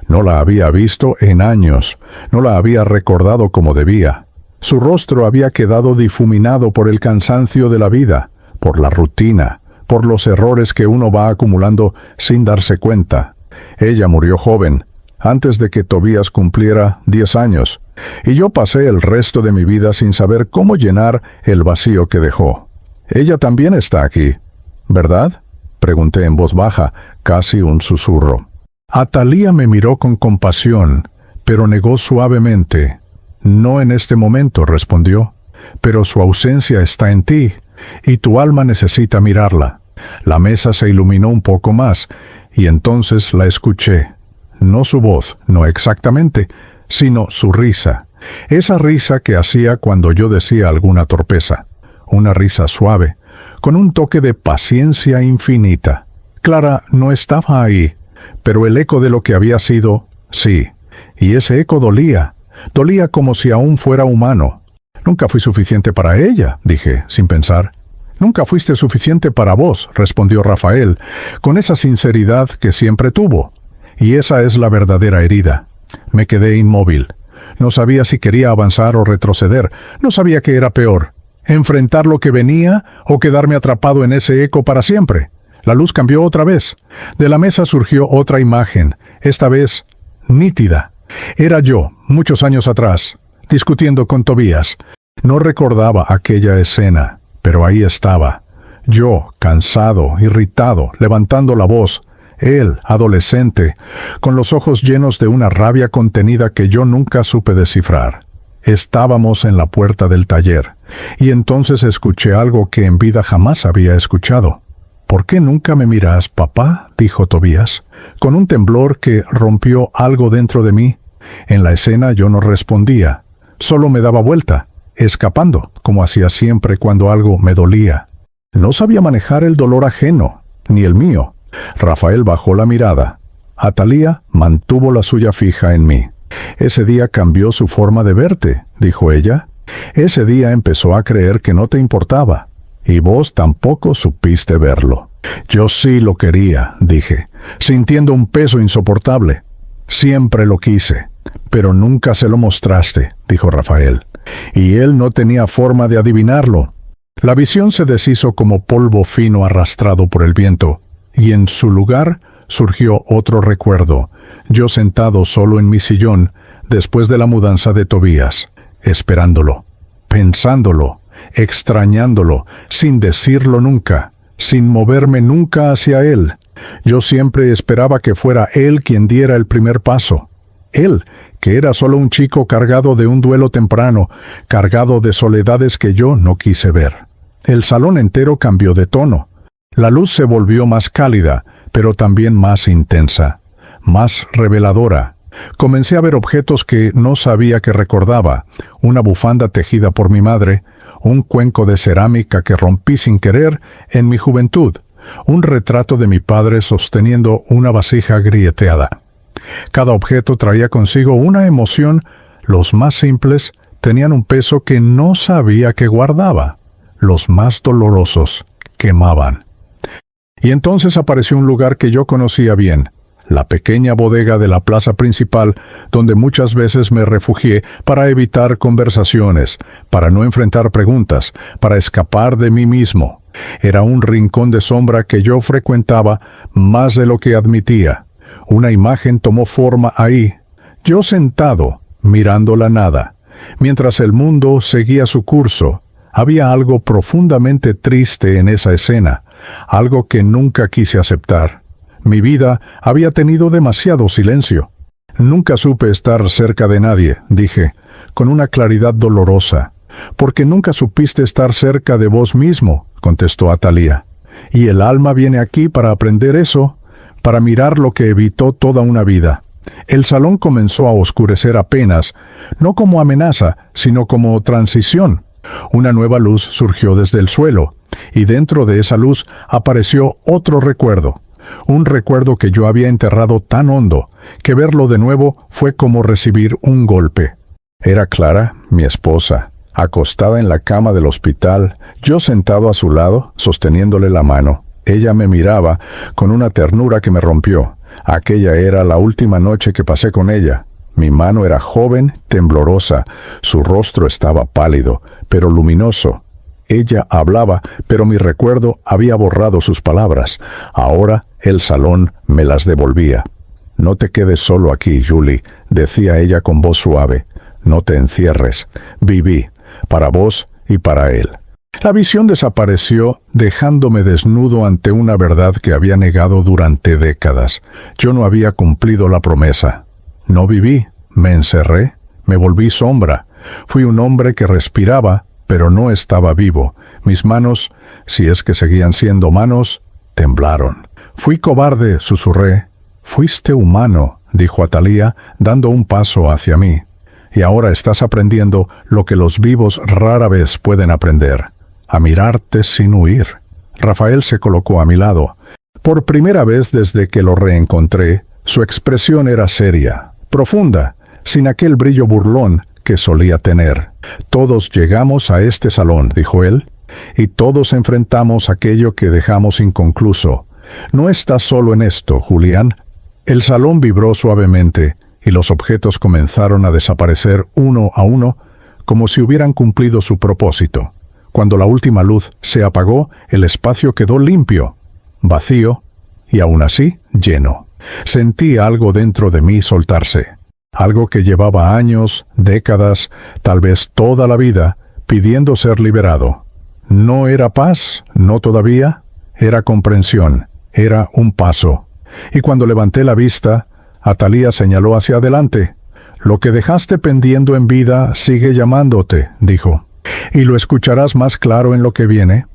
No la había visto en años, no la había recordado como debía. Su rostro había quedado difuminado por el cansancio de la vida, por la rutina, por los errores que uno va acumulando sin darse cuenta. Ella murió joven, antes de que Tobías cumpliera 10 años, Y yo pasé el resto de mi vida sin saber cómo llenar el vacío que dejó. Ella también está aquí, ¿verdad?, pregunté en voz baja, casi un susurro. Athalía me miró con compasión, pero negó suavemente. No en este momento, respondió, pero su ausencia está en ti, y tu alma necesita mirarla. La mesa se iluminó un poco más, y entonces la escuché. No su voz, no exactamente, sino su risa. Esa risa que hacía cuando yo decía alguna torpeza. Una risa suave, con un toque de paciencia infinita. Clara no estaba ahí, pero el eco de lo que había sido, sí. Y ese eco dolía. Dolía como si aún fuera humano. Nunca fui suficiente para ella, dije, sin pensar. Nunca fuiste suficiente para vos, respondió Rafael, con esa sinceridad que siempre tuvo. Y esa es la verdadera herida. Me quedé inmóvil. No sabía si quería avanzar o retroceder. No sabía qué era peor. Enfrentar lo que venía o quedarme atrapado en ese eco para siempre. La luz cambió otra vez. De la mesa surgió otra imagen, esta vez nítida. Era yo, muchos años atrás, discutiendo con Tobías. No recordaba aquella escena, pero ahí estaba. Yo, cansado, irritado, levantando la voz. Él, adolescente, con los ojos llenos de una rabia contenida que yo nunca supe descifrar. Estábamos en la puerta del taller, y entonces escuché algo que en vida jamás había escuchado. «¿Por qué nunca me miras, papá?», dijo Tobías, con un temblor que rompió algo dentro de mí. En la escena yo no respondía, solo me daba vuelta, escapando, como hacía siempre cuando algo me dolía. No sabía manejar el dolor ajeno, ni el mío. Rafael bajó la mirada. Athalía mantuvo la suya fija en mí. «Ese día cambió su forma de verte», dijo ella. «Ese día empezó a creer que no te importaba. Y vos tampoco supiste verlo». «Yo sí lo quería», dije, sintiendo un peso insoportable. «Siempre lo quise, pero nunca se lo mostraste», dijo Rafael. Y él no tenía forma de adivinarlo. La visión se deshizo como polvo fino arrastrado por el viento, y en su lugar surgió otro recuerdo, yo sentado solo en mi sillón, después de la mudanza de Tobías, esperándolo, pensándolo, extrañándolo, sin decirlo nunca, sin moverme nunca hacia él. Yo siempre esperaba que fuera él quien diera el primer paso. Él, que era solo un chico cargado de un duelo temprano, cargado de soledades que yo no quise ver. El salón entero cambió de tono. La luz se volvió más cálida, pero también más intensa, más reveladora. Comencé a ver objetos que no sabía que recordaba, una bufanda tejida por mi madre, un cuenco de cerámica que rompí sin querer en mi juventud, un retrato de mi padre sosteniendo una vasija grieteada. Cada objeto traía consigo una emoción. Los más simples tenían un peso que no sabía que guardaba. Los más dolorosos quemaban. Y entonces apareció un lugar que yo conocía bien, la pequeña bodega de la plaza principal, donde muchas veces me refugié para evitar conversaciones, para no enfrentar preguntas, para escapar de mí mismo. Era un rincón de sombra que yo frecuentaba más de lo que admitía. Una imagen tomó forma ahí, yo sentado, mirando la nada. Mientras el mundo seguía su curso, había algo profundamente triste en esa escena, algo que nunca quise aceptar. Mi vida había tenido demasiado silencio. «Nunca supe estar cerca de nadie», dije, con una claridad dolorosa. «Porque nunca supiste estar cerca de vos mismo», contestó Athalía. «Y el alma viene aquí para aprender eso, para mirar lo que evitó toda una vida». El salón comenzó a oscurecer apenas, no como amenaza, sino como transición. Una nueva luz surgió desde el suelo, y dentro de esa luz apareció otro recuerdo. Un recuerdo que yo había enterrado tan hondo, que verlo de nuevo fue como recibir un golpe. Era Clara, mi esposa, acostada en la cama del hospital, yo sentado a su lado, sosteniéndole la mano. Ella me miraba con una ternura que me rompió. Aquella era la última noche que pasé con ella. Mi mano era joven, temblorosa, su rostro estaba pálido, pero luminoso. Ella hablaba, pero mi recuerdo había borrado sus palabras. Ahora el salón me las devolvía. «No te quedes solo aquí, Julie», decía ella con voz suave. No te encierres. Viví, para vos y para él. La visión desapareció, dejándome desnudo ante una verdad que había negado durante décadas. Yo no había cumplido la promesa. No viví, me encerré, me volví sombra. Fui un hombre que respiraba, pero no estaba vivo. Mis manos, si es que seguían siendo manos, temblaron. Fui cobarde, susurré. Fuiste humano, dijo Atalía, dando un paso hacia mí. Y ahora estás aprendiendo lo que los vivos rara vez pueden aprender: a mirarte sin huir. Rafael se colocó a mi lado. Por primera vez desde que lo reencontré, su expresión era seria, profunda, sin aquel brillo burlón que solía tener. Todos llegamos a este salón, dijo él, y todos enfrentamos aquello que dejamos inconcluso. No estás solo en esto, Julián. El salón vibró suavemente, y los objetos comenzaron a desaparecer uno a uno, como si hubieran cumplido su propósito. Cuando la última luz se apagó, el espacio quedó limpio, vacío, y aún así lleno. Sentí algo dentro de mí soltarse. Algo que llevaba años, décadas, tal vez toda la vida, pidiendo ser liberado. No era paz, no todavía, era comprensión, era un paso. Y cuando levanté la vista, Atalía señaló hacia adelante. Lo que dejaste pendiendo en vida sigue llamándote, dijo. Y lo escucharás más claro en lo que viene.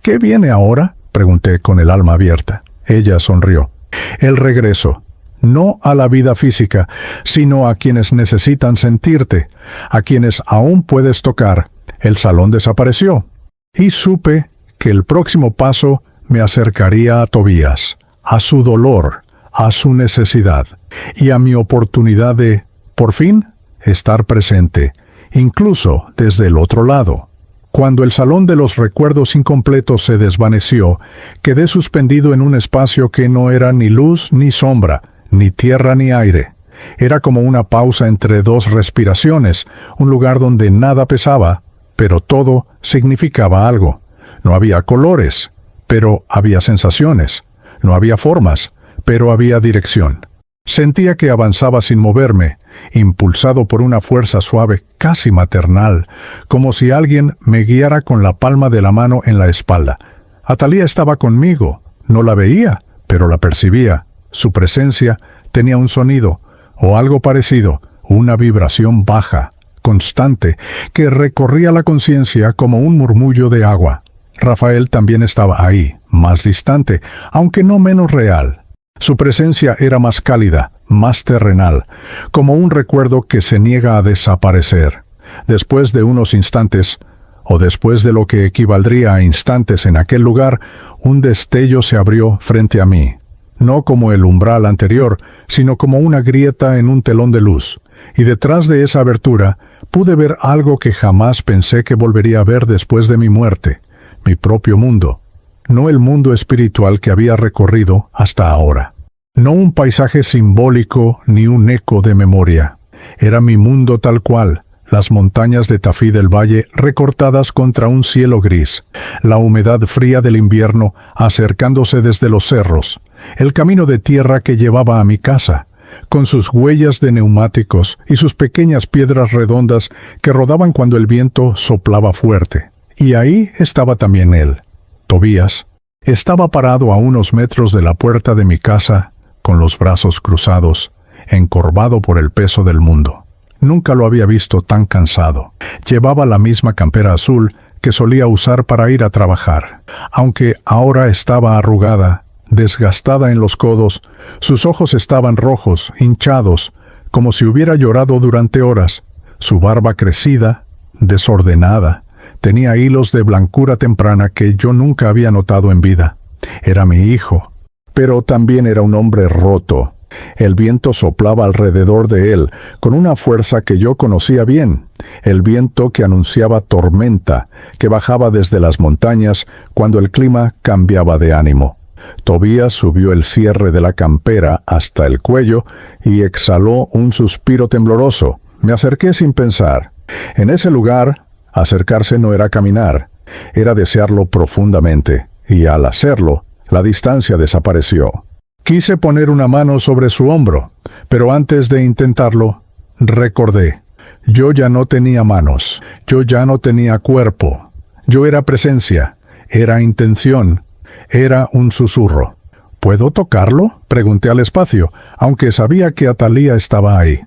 ¿Qué viene ahora?, pregunté con el alma abierta. Ella sonrió. El regreso. No a la vida física, sino a quienes necesitan sentirte, a quienes aún puedes tocar. El salón desapareció. Y supe que el próximo paso me acercaría a Tobías, a su dolor, a su necesidad, y a mi oportunidad de, por fin, estar presente, incluso desde el otro lado. Cuando el salón de los recuerdos incompletos se desvaneció, quedé suspendido en un espacio que no era ni luz ni sombra, ni tierra ni aire. Era como una pausa entre dos respiraciones, un lugar donde nada pesaba, pero todo significaba algo. No había colores, pero había sensaciones. No había formas, pero había dirección. Sentía que avanzaba sin moverme, impulsado por una fuerza suave, casi maternal, como si alguien me guiara con la palma de la mano en la espalda. Atalía estaba conmigo. No la veía, pero la percibía. Su presencia tenía un sonido, o algo parecido, una vibración baja, constante, que recorría la conciencia como un murmullo de agua. Rafael también estaba ahí, más distante, aunque no menos real. Su presencia era más cálida, más terrenal, como un recuerdo que se niega a desaparecer. Después de unos instantes, o después de lo que equivaldría a instantes en aquel lugar, un destello se abrió frente a mí. No como el umbral anterior, sino como una grieta en un telón de luz. Y detrás de esa abertura pude ver algo que jamás pensé que volvería a ver después de mi muerte. Mi propio mundo. No el mundo espiritual que había recorrido hasta ahora. No un paisaje simbólico ni un eco de memoria. Era mi mundo tal cual, las montañas de Tafí del Valle recortadas contra un cielo gris, la humedad fría del invierno acercándose desde los cerros, el camino de tierra que llevaba a mi casa, con sus huellas de neumáticos y sus pequeñas piedras redondas que rodaban cuando el viento soplaba fuerte. Y ahí estaba también él, Tobías. Estaba parado a unos metros de la puerta de mi casa, con los brazos cruzados, encorvado por el peso del mundo. Nunca lo había visto tan cansado. Llevaba la misma campera azul que solía usar para ir a trabajar. Aunque ahora estaba arrugada, desgastada en los codos, sus ojos estaban rojos, hinchados, como si hubiera llorado durante horas. Su barba crecida, desordenada, tenía hilos de blancura temprana que yo nunca había notado en vida. Era mi hijo, pero también era un hombre roto. El viento soplaba alrededor de él, con una fuerza que yo conocía bien, el viento que anunciaba tormenta, que bajaba desde las montañas cuando el clima cambiaba de ánimo. Tobías subió el cierre de la campera hasta el cuello y exhaló un suspiro tembloroso. Me acerqué sin pensar. En ese lugar, acercarse no era caminar, era desearlo profundamente, y al hacerlo, la distancia desapareció. Quise poner una mano sobre su hombro, pero antes de intentarlo, recordé. Yo ya no tenía manos, yo ya no tenía cuerpo. Yo era presencia, era intención, era un susurro. ¿Puedo tocarlo?, pregunté al espacio, aunque sabía que Atalía estaba ahí.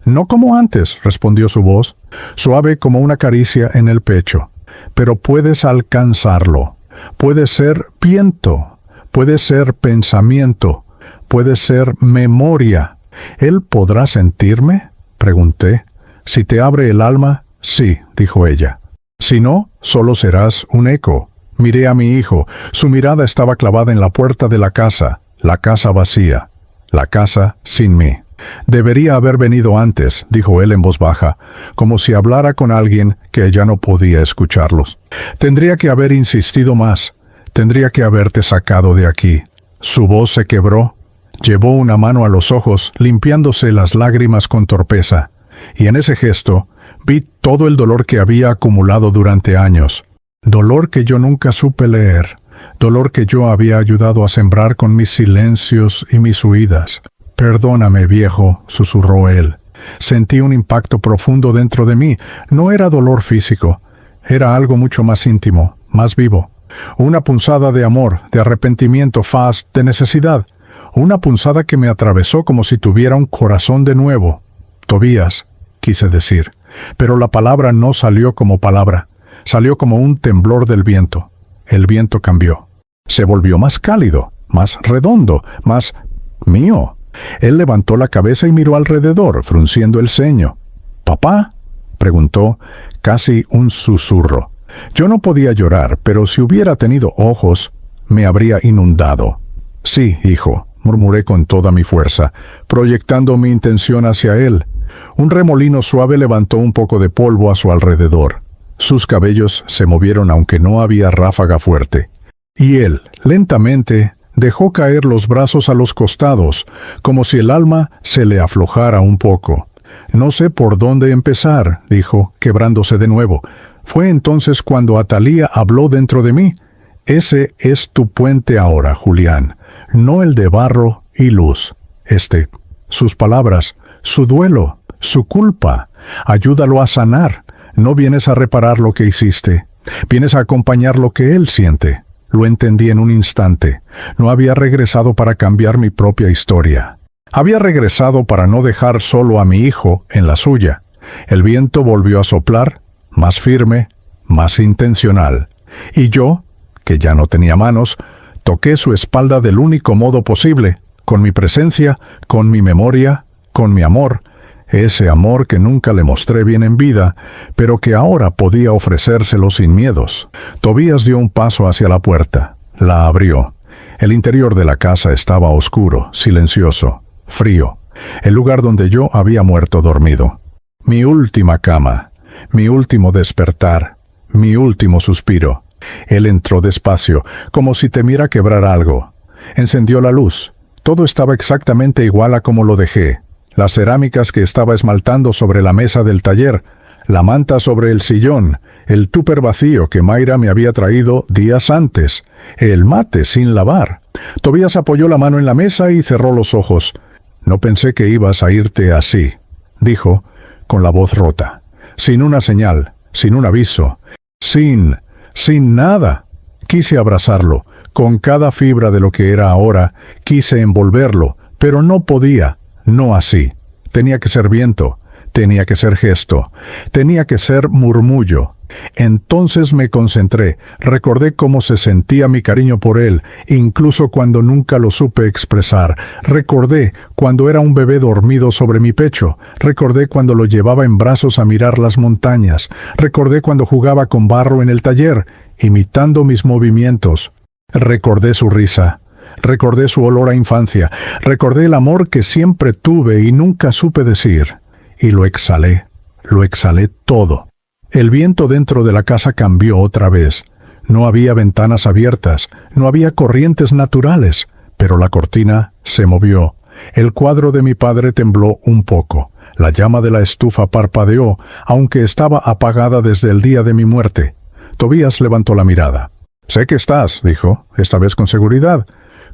No como antes, respondió su voz, suave como una caricia en el pecho. Pero puedes alcanzarlo. Puede ser viento, puede ser pensamiento, puede ser memoria. ¿Él podrá sentirme?, pregunté. Si te abre el alma, sí, dijo ella. Si no, solo serás un eco. Miré a mi hijo. Su mirada estaba clavada en la puerta de la casa vacía, la casa sin mí. Debería haber venido antes, dijo él en voz baja, como si hablara con alguien que ya no podía escucharlos. Tendría que haber insistido más. Tendría que haberte sacado de aquí. Su voz se quebró. Llevó una mano a los ojos, limpiándose las lágrimas con torpeza. Y en ese gesto vi todo el dolor que había acumulado durante años. Dolor que yo nunca supe leer. Dolor que yo había ayudado a sembrar con mis silencios y mis huidas. «Perdóname, viejo», susurró él. Sentí un impacto profundo dentro de mí. No era dolor físico. Era algo mucho más íntimo, más vivo. Una punzada de amor, de arrepentimiento, de necesidad. Una punzada que me atravesó como si tuviera un corazón de nuevo. Tobías, quise decir. Pero la palabra no salió como palabra. Salió como un temblor del viento. El viento cambió. Se volvió más cálido, más redondo, más mío. Él levantó la cabeza y miró alrededor, frunciendo el ceño. «¿Papá?», preguntó, casi un susurro. Yo no podía llorar, pero si hubiera tenido ojos, me habría inundado. «Sí, hijo», murmuré con toda mi fuerza, proyectando mi intención hacia él. Un remolino suave levantó un poco de polvo a su alrededor. Sus cabellos se movieron aunque no había ráfaga fuerte. Y él, lentamente, dejó caer los brazos a los costados, como si el alma se le aflojara un poco. «No sé por dónde empezar», dijo, quebrándose de nuevo. Fue entonces cuando Atalía habló dentro de mí. «Ese es tu puente ahora, Julián, no el de barro y luz. Sus palabras, su duelo, su culpa. Ayúdalo a sanar. No vienes a reparar lo que hiciste. Vienes a acompañar lo que él siente». Lo entendí en un instante. No había regresado para cambiar mi propia historia. Había regresado para no dejar solo a mi hijo en la suya. El viento volvió a soplar, más firme, más intencional. Y yo, que ya no tenía manos, toqué su espalda del único modo posible, con mi presencia, con mi memoria, con mi amor, ese amor que nunca le mostré bien en vida, pero que ahora podía ofrecérselo sin miedos. Tobías dio un paso hacia la puerta. La abrió. El interior de la casa estaba oscuro, silencioso, frío. El lugar donde yo había muerto dormido. Mi última cama, mi último despertar, mi último suspiro. Él entró despacio, como si temiera quebrar algo. Encendió la luz. Todo estaba exactamente igual a como lo dejé. Las cerámicas que estaba esmaltando sobre la mesa del taller, la manta sobre el sillón, el tupper vacío que Mayra me había traído días antes, el mate sin lavar. Tobías apoyó la mano en la mesa y cerró los ojos. «No pensé que ibas a irte así», dijo, con la voz rota. Sin una señal, sin un aviso, sin nada. Quise abrazarlo. Con cada fibra de lo que era ahora, quise envolverlo, pero no podía. No así. Tenía que ser viento, tenía que ser gesto, tenía que ser murmullo. Entonces me concentré, recordé cómo se sentía mi cariño por él, incluso cuando nunca lo supe expresar. Recordé cuando era un bebé dormido sobre mi pecho. Recordé cuando lo llevaba en brazos a mirar las montañas. Recordé cuando jugaba con barro en el taller, imitando mis movimientos. Recordé su risa. Recordé su olor a infancia. Recordé el amor que siempre tuve y nunca supe decir. Y lo exhalé todo. El viento dentro de la casa cambió otra vez. No había ventanas abiertas, no había corrientes naturales, pero la cortina se movió. El cuadro de mi padre tembló un poco. La llama de la estufa parpadeó, aunque estaba apagada desde el día de mi muerte. Tobías levantó la mirada. «Sé que estás», dijo, esta vez con seguridad,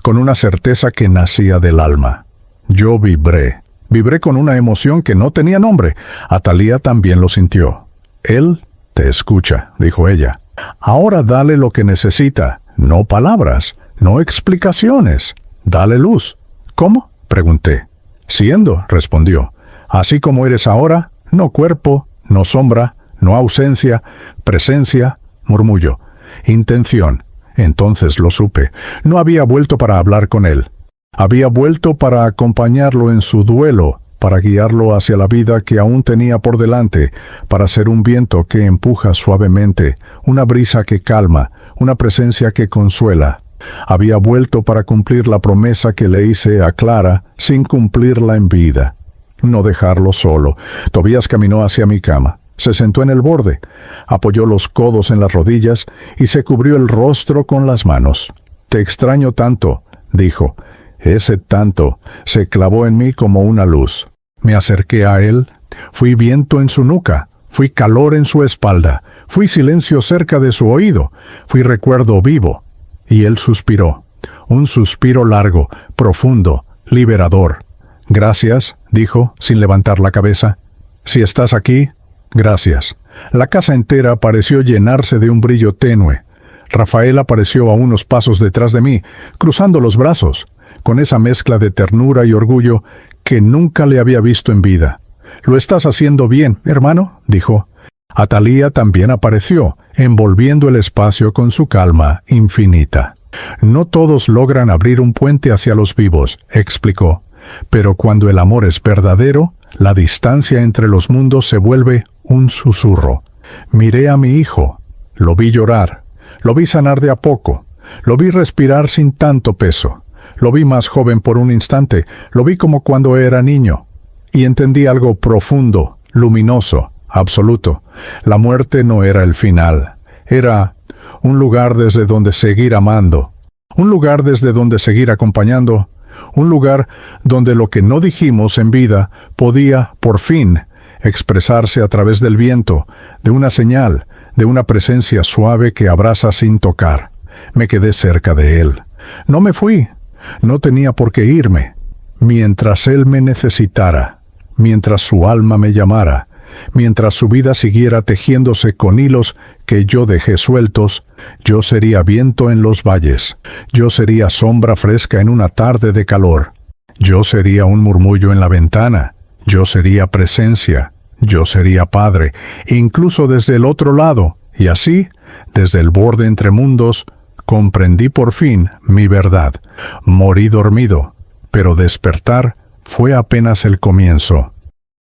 con una certeza que nacía del alma. Yo vibré. Vibré con una emoción que no tenía nombre. Atalía también lo sintió. Él te escucha, dijo ella. Ahora dale lo que necesita, no palabras, no explicaciones. Dale luz. ¿Cómo?, pregunté. Siendo, respondió. Así como eres ahora, no cuerpo, no sombra, no ausencia, presencia, murmullo, intención. Entonces lo supe. No había vuelto para hablar con él. Había vuelto para acompañarlo en su duelo, para guiarlo hacia la vida que aún tenía por delante, para ser un viento que empuja suavemente, una brisa que calma, una presencia que consuela. Había vuelto para cumplir la promesa que le hice a Clara sin cumplirla en vida. No dejarlo solo. Tobías caminó hacia mi cama. Se sentó en el borde, apoyó los codos en las rodillas y se cubrió el rostro con las manos. «Te extraño tanto», dijo. Ese tanto se clavó en mí como una luz. Me acerqué a él, fui viento en su nuca, fui calor en su espalda, fui silencio cerca de su oído, fui recuerdo vivo. Y él suspiró, un suspiro largo, profundo, liberador. «Gracias», dijo, sin levantar la cabeza. «Si estás aquí, gracias». La casa entera pareció llenarse de un brillo tenue. Rafael apareció a unos pasos detrás de mí, cruzando los brazos, con esa mezcla de ternura y orgullo que nunca le había visto en vida. «Lo estás haciendo bien, hermano», dijo. Atalía también apareció, envolviendo el espacio con su calma infinita. «No todos logran abrir un puente hacia los vivos», explicó. «Pero cuando el amor es verdadero, la distancia entre los mundos se vuelve un susurro. Miré a mi hijo, lo vi llorar, lo vi sanar de a poco, lo vi respirar sin tanto peso, lo vi más joven por un instante, lo vi como cuando era niño, y entendí algo profundo, luminoso, absoluto. La muerte no era el final, era un lugar desde donde seguir amando, un lugar desde donde seguir acompañando, un lugar donde lo que no dijimos en vida podía, por fin, expresarse a través del viento, de una señal, de una presencia suave que abraza sin tocar. Me quedé cerca de él. No me fui, no tenía por qué irme. Mientras él me necesitara, mientras su alma me llamara, mientras su vida siguiera tejiéndose con hilos que yo dejé sueltos, yo sería viento en los valles, yo sería sombra fresca en una tarde de calor, yo sería un murmullo en la ventana, yo sería presencia, yo sería padre, incluso desde el otro lado, y así, desde el borde entre mundos, comprendí por fin mi verdad. Morí dormido, pero despertar fue apenas el comienzo.